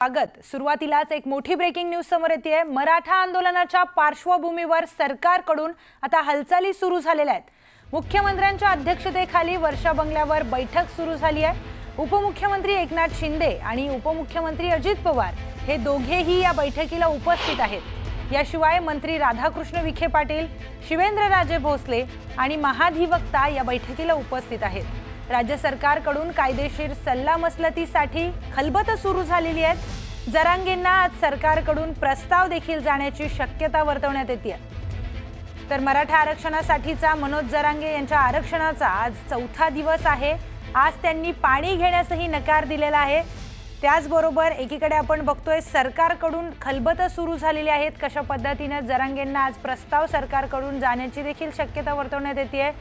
स्वागत। सुरुवातीलाच एक मोठी ब्रेकिंग न्यूज समोर येते। मराठा आंदोलनाच्या पार्श्वभूमीवर सरकारकडून आता हालचाली सुरू झालेल्या आहेत। मुख्यमंत्र्यांच्या अध्यक्षतेखाली वर्षा बंगल्यावर बैठक सुरू झाली आहे। उपमुख्यमंत्री एकनाथ शिंदे आणि उपमुख्यमंत्री अजित पवार हे दोघेही या बैठकीला उपस्थित आहेत। याशिवाय मंत्री राधाकृष्ण विखे पाटील, शिवेंद्रराजे भोसले आणि महाधिवक्ता या बैठकीला उपस्थित आहेत। राज्य सरकारकडून कायदेशीर सल्लामसलतीसाठी खलबत सुरू झालेली आहे। जरांगेंना आज सरकारकडून प्रस्ताव देखील जाण्याची शक्यता वर्तवण्यात येते। तर मराठा आरक्षणासाठीचा मनोज जरांगे यांच्या आरक्षणाचा आज चौथा दिवस आहे। आज त्यांनी पाणी घेण्यासही नकार दिलेला आहे। त्याचबरोबर एकीकडे आपण बघतोय सरकारकडून खलबत सुरू झालेली आहेत। कशा पद्धतीने जरांगेंना आज प्रस्ताव सरकारकडून जाण्याची देखील शक्यता वर्तवण्यात येते।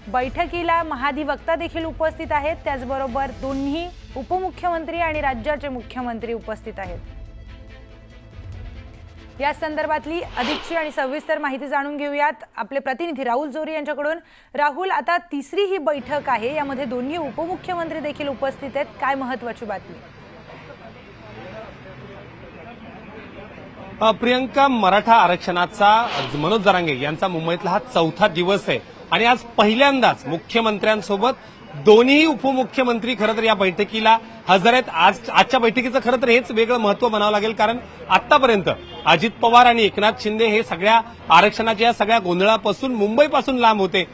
बैठकीला महाधिवक्ता देखील उपस्थित आहेत। त्याचबरोबर दोन्ही उपमुख्यमंत्री आणि राज्याचे मुख्यमंत्री उपस्थित आहेत। या संदर्भातली अधिकची आणि सविस्तर माहिती जाणून घेऊयात आपले प्रतिनिधी राहुल जोरी यांच्याकडून। राहुल, आता तिसरी ही बैठक आहे, यामध्ये दोन्ही उपमुख्यमंत्री देखील उपस्थित आहेत। काय महत्त्वाची बातमी? प्रियंका, मराठा आरक्षणाचा मनोज जरांगे यांचा मुंबईतला हा चौथा दिवस आहे आणि आज पहिल्यांदाच मुख्यमंत्र्यांसोबत दोन्ही उपमुख्यमंत्री खरं तर या बैठकीला हजर आहेत। आजच्या बैठकीचं खरं तर हेच वेगळं महत्त्व म्हणावं लागेल, कारण आतापर्यंत अजित पवार आणि एकनाथ शिंदे हे सगळ्या आरक्षणाच्या सगळ्या गोंधळापासून मुंबईपासून लांब होते।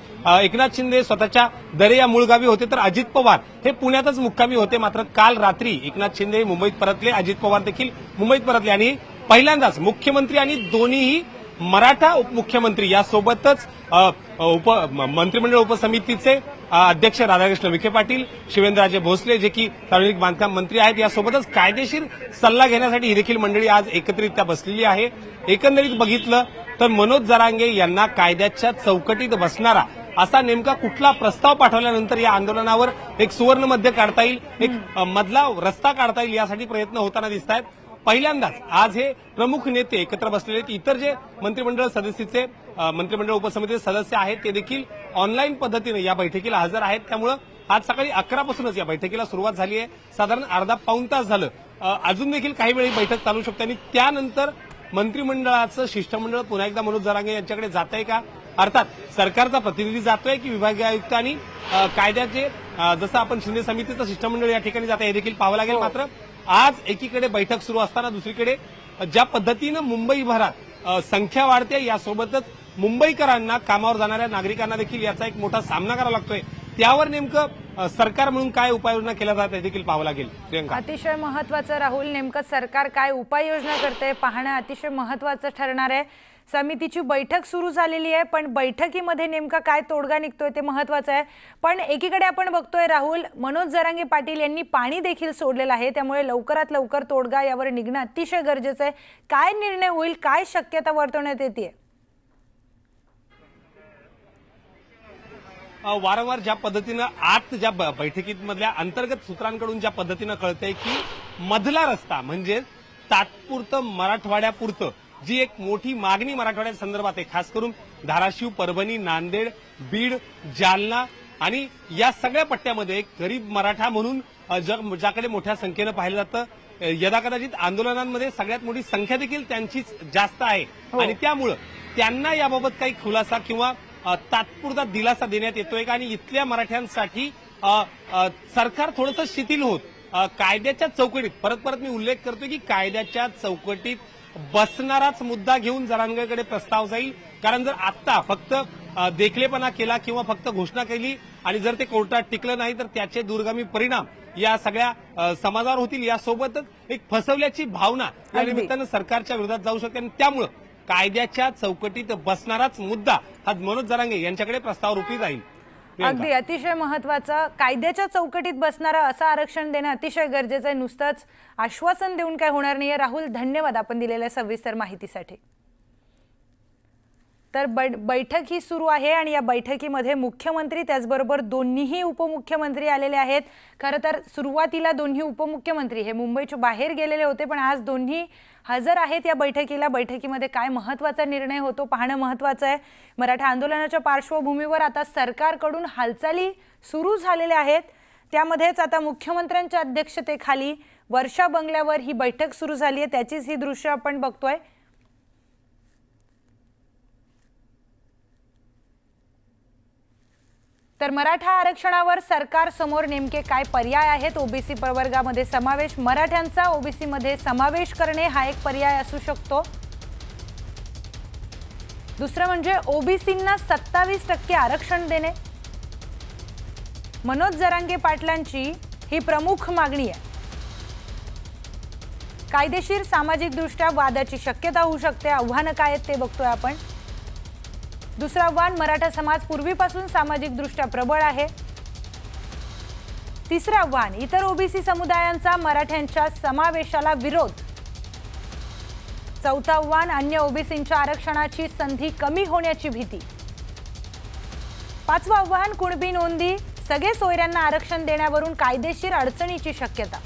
एकनाथ शिंदे स्वतःच्या दरे या मूळ गावी होते, तर अजित पवार हे पुण्यातच मुक्कामी होते। मात्र काल रात्री एकनाथ शिंदे मुंबईत परतले, अजित पवार देखील मुंबईत परतले आणि पहिल्यांदाच मुख्यमंत्री आणि दोन्ही मराठा उपमुख्यमंत्री यासोबतच मंत्रिमंडळ उपसमितीचे अध्यक्ष राधाकृष्ण विखे पाटील, शिवेंद्रराजे भोसले जे की सार्वजनिक बांधकाम मंत्री आहेत, यासोबतच कायदेशीर सल्ला घेण्यासाठी ही देखील मंडळी आज एकत्रितरित्या बसलेली आहे। एकंदरीत बघितलं तर मनोज जरांगे यांना कायद्याच्या चौकटीत बसणारा असा नेमका कुठला प्रस्ताव पाठवल्यानंतर या आंदोलनावर एक सुवर्ण मध्य काढता येईल, एक मधला रस्ता काढता येईल, यासाठी प्रयत्न होताना दिसत आहेत। पहिल्यांदाच आज हे प्रमुख नेते एकत्र बसलेले आहेत। इतर जे मंत्रिमंडळ सदस्याचे मंत्रिमंडळ उपसमितीचे सदस्य आहेत ते देखील ऑनलाईन पद्धतीने या बैठकीला हजर आहेत। त्यामुळे आज सकाळी 11 पासूनच या बैठकीला सुरुवात झाली आहे। साधारण अर्धा पाऊण तास झालं, अजून देखील काही वेळी बैठक चालू शकते आणि त्यानंतर मंत्रिमंडळाचं शिष्टमंडळ पुन्हा एकदा मनोज जरांगे यांच्याकडे जात आहे का, अर्थात सरकारचा प्रतिनिधी जातोय की विभागीय आयुक्त आणि कायद्याचे जसं आपण शिंदे समितीचं शिष्टमंडळ या ठिकाणी जात आहे हे देखील पाहावं लागेल। मात्र आज एकीकडे बैठक सुरू असताना दुसरीकडे ज्या पद्धतीनं मुंबईभरात संख्या वाढते, यासोबतच मुंबईकरांना, कामावर जाणाऱ्या नागरिकांना देखील याचा एक मोठा सामना करावा लागतोय। त्यावर नेमकं सरकार म्हणून काय उपाययोजना केल्या जातात हे देखील पाहावं लागेल। प्रियंका, अतिशय महत्त्वाचं राहुल, नेमकं सरकार काय उपाययोजना करते पाहणं अतिशय महत्त्वाचं ठरणार आहे। समितीची बैठक सुरू झालेली आहे, पण बैठकीमध्ये नेमका काय तोडगा निघतोय ते महत्त्वाचं आहे। पण एकीकडे आपण बघतोय राहुल, मनोज जरांगे पाटील यांनी पाणी देखील सोडलेलं आहे, त्यामुळे लवकरात लवकर तोडगा यावर निघणं अतिशय गरजेचं आहे। काय निर्णय होईल, काय शक्यता वर्तवण्यात येते? वारंवार ज्या पद्धतीनं आज ज्या बैठकीमधल्या अंतर्गत सूत्रांकडून ज्या पद्धतीनं कळतंय की मधला रस्ता म्हणजे तात्पुरतं मराठवाड्यापुरतं जी एक मोठी मागणी मराठवाड्या संदर्भात आहे, खास करून धाराशिव, परभणी, नांदेड, बीड, जालना आणि या सगळ्या पट्ट्यामध्ये एक गरीब मराठा म्हणून ज्याकडे मोठ्या संख्येनं पाहिलं जातं, यदाकदाचित आंदोलनांमध्ये सगळ्यात मोठी संख्या देखील त्यांचीच जास्त आहे आणि त्यामुळं त्यांना याबाबत काही खुलासा किंवा तात्पुरता दिलासा देण्यात येतोय का आणि इथल्या मराठ्यांसाठी सरकार थोडंसं शिथिल होत कायद्याच्या चौकटीत, परत मी उल्लेख करतोय की कायद्याच्या चौकटीत बसणाराच मुद्दा घेऊन जरांगेकडे प्रस्ताव जाईल। कारण जर आता फक्त देखलेपणा केला किंवा फक्त घोषणा केली आणि जर ते कोर्टात टिकलं नाही तर त्याचे दूरगामी परिणाम या सगळ्या समाजावर होतील। यासोबतच एक फसवल्याची भावना या निमित्तानं सरकारच्या विरोधात जाऊ शकते आणि त्यामुळं कायद्याच्या चौकटीत बसणाराच मुद्दा हा मनोज जरांगे यांच्याकडे प्रस्ताव रूपी जाईल। अगदी अतिशय महत्त्वाचं, कायद्याच्या चौकटीत बसणारं असं आरक्षण देणं अतिशय गरजेचं आहे। नुसतंच आश्वासन देऊन काय होणार नाहीये। राहुल, धन्यवाद आपण दिलेल्या सविस्तर माहितीसाठी। तर बैठक ही सुरू आहे आणि या बैठकीमध्ये मुख्यमंत्री त्याचबरोबर दोन्हीही उपमुख्यमंत्री आलेले आहेत। खरं तर सुरुवातीला दोन्ही उपमुख्यमंत्री हे मुंबईच्या बाहेर गेलेले होते, पण आज दोन्ही हजर आहेत या बैठकीला। बैठकीमध्ये काय महत्त्वाचा निर्णय होतो पाहणं महत्त्वाचं आहे। मराठा आंदोलनाच्या पार्श्वभूमीवर आता सरकारकडून हालचाली सुरू झालेल्या आहेत। त्यामध्येच आता मुख्यमंत्र्यांच्या अध्यक्षतेखाली वर्षा बंगल्यावर ही बैठक सुरू झाली आहे, त्याचीच ही दृश्य आपण बघतोय। तर मराठा आरक्षणावर सरकार समोर नेमके काय पर्याय आहेत? ओबीसी प्रवर्गामध्ये समावेश, मराठ्यांचा ओबीसी मध्ये समावेश करणे हा एक पर्याय असू शकतो। दुसरं म्हणजे ओबीसींना 27% आरक्षण देणे। मनोज जरांगे पाटलांची ही प्रमुख मागणी आहे। कायदेशीर सामाजिक दृष्ट्या वादाची शक्यता होऊ शकते। आव्हानं काय आहेत ते बघतोय आपण। दुसरं आव्हान, मराठा समाज पूर्वीपासून सामाजिक दृष्ट्या प्रबळ आहे। तिसरं आव्हान, इतर ओबीसी समुदायांचा मराठ्यांच्या समावेशाला विरोध। चौथं आव्हान, अन्य ओबीसींच्या आरक्षणाची संधी कमी होण्याची भीती। पाचवं आव्हान, कुणबी नोंदी सगळे सोयऱ्यांना आरक्षण देण्यावरून कायदेशीर अडचणीची शक्यता।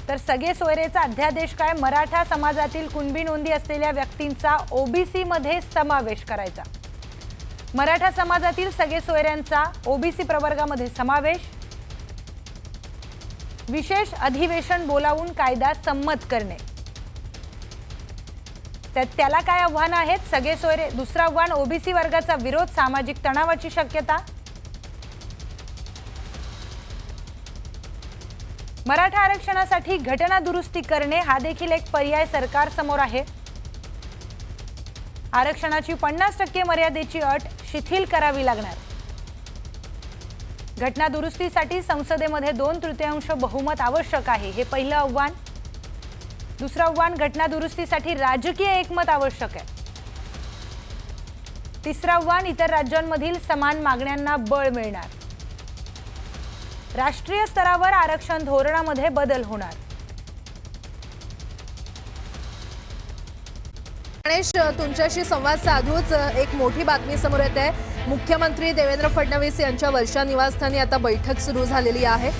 तर सगळे सोयरेचा अध्यादेश काय? मराठा समाजातील कुणबी नोंदी असलेल्या व्यक्तींचा ओबीसी मध्ये समावेश करायचा। मराठा समाजातील सगळे सोयऱ्यांचा ओबीसी प्रवर्गामध्ये समावेश। विशेष अधिवेशन बोलावून कायदा संमत करणे। त्याला काय आव्हानं आहेत? सगळे सोयरे। दुसरं आव्हान, ओबीसी वर्गाचा विरोध, सामाजिक तणावाची शक्यता। मराठा आरक्षणासाठी घटना दुरुस्ती करणे हा देखील एक पर्याय सरकार समोर आहे। आरक्षणाची 50% मर्यादेची अट शिथिल करावी लागणार। घटना दुरुस्तीसाठी संसदेमध्ये 2/3 बहुमत आवश्यक आहे, हे पहिलं आव्हान। दुसरं आव्हान, घटना दुरुस्तीसाठी राजकीय एकमत आवश्यक आहे। तिसरं आव्हान, इतर राज्यांमधील समान मागण्यांना बळ मिळणार। राष्ट्रीय स्तरावर आरक्षण धोरणामध्ये बदल होणार। गणेश, तुमच्याशी संवाद साधूच एक मोठी बातमी समोर येते आहे। मुख्यमंत्री देवेंद्र फडणवीस यांच्या वर्षा निवासस्थानी आता बैठक सुरू झालेली आहे।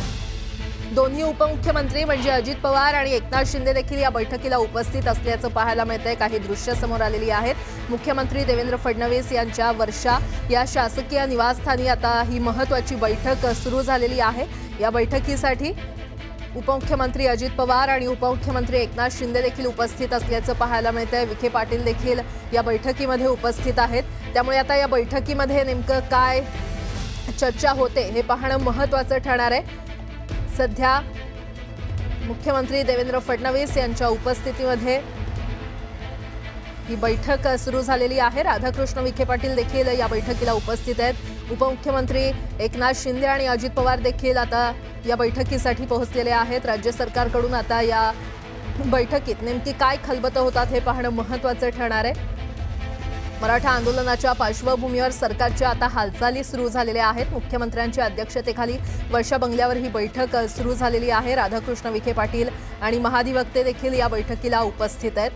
दोन्ही उपमुख्यमंत्री म्हणजे अजित पवार आणि एकनाथ शिंदे देखील या बैठकीला उपस्थित असल्याचं पाहायला मिळतंय। काही दृश्य समोर आलेली आहेत। मुख्यमंत्री देवेंद्र फडणवीस यांच्या वर्षा या शासकीय निवासस्थानी आता ही महत्त्वाची बैठक सुरू झालेली आहे। या बैठकीसाठी उपमुख्यमंत्री अजित पवार आणि उपमुख्यमंत्री एकनाथ शिंदे देखील उपस्थित असल्याचं पाहायला मिळतंय। विखे पाटील देखील या बैठकीमध्ये उपस्थित आहेत। त्यामुळे आता या बैठकीमध्ये नेमकं काय चर्चा होते हे पाहणं महत्त्वाचं ठरणार आहे। सध्या मुख्यमंत्री देवेंद्र फडणवीस यांच्या उपस्थितीमध्ये ही बैठक सुरू झालेली आहे। राधाकृष्ण विखे पाटील देखील या बैठकीला उपस्थित आहेत। उपमुख्यमंत्री एकनाथ शिंदे आणि अजित पवार देखील आता या बैठकीसाठी पोहोचलेले आहेत। राज्य सरकारकडून आता या बैठकीत नेमकी काय खलबतं होतात हे पाहणं महत्त्वाचं ठरणार आहे। मराठा आंदोलनाच्या पार्श्वभूमीवर सरकारच्या आता हालचाली सुरू झालेल्या आहेत। मुख्यमंत्र्यांच्या अध्यक्षतेखाली वर्षा बंगल्यावर ही बैठक सुरू झालेली आहे। राधाकृष्ण विखे पाटील आणि महाधिवक्ते देखील या बैठकीला उपस्थित आहेत।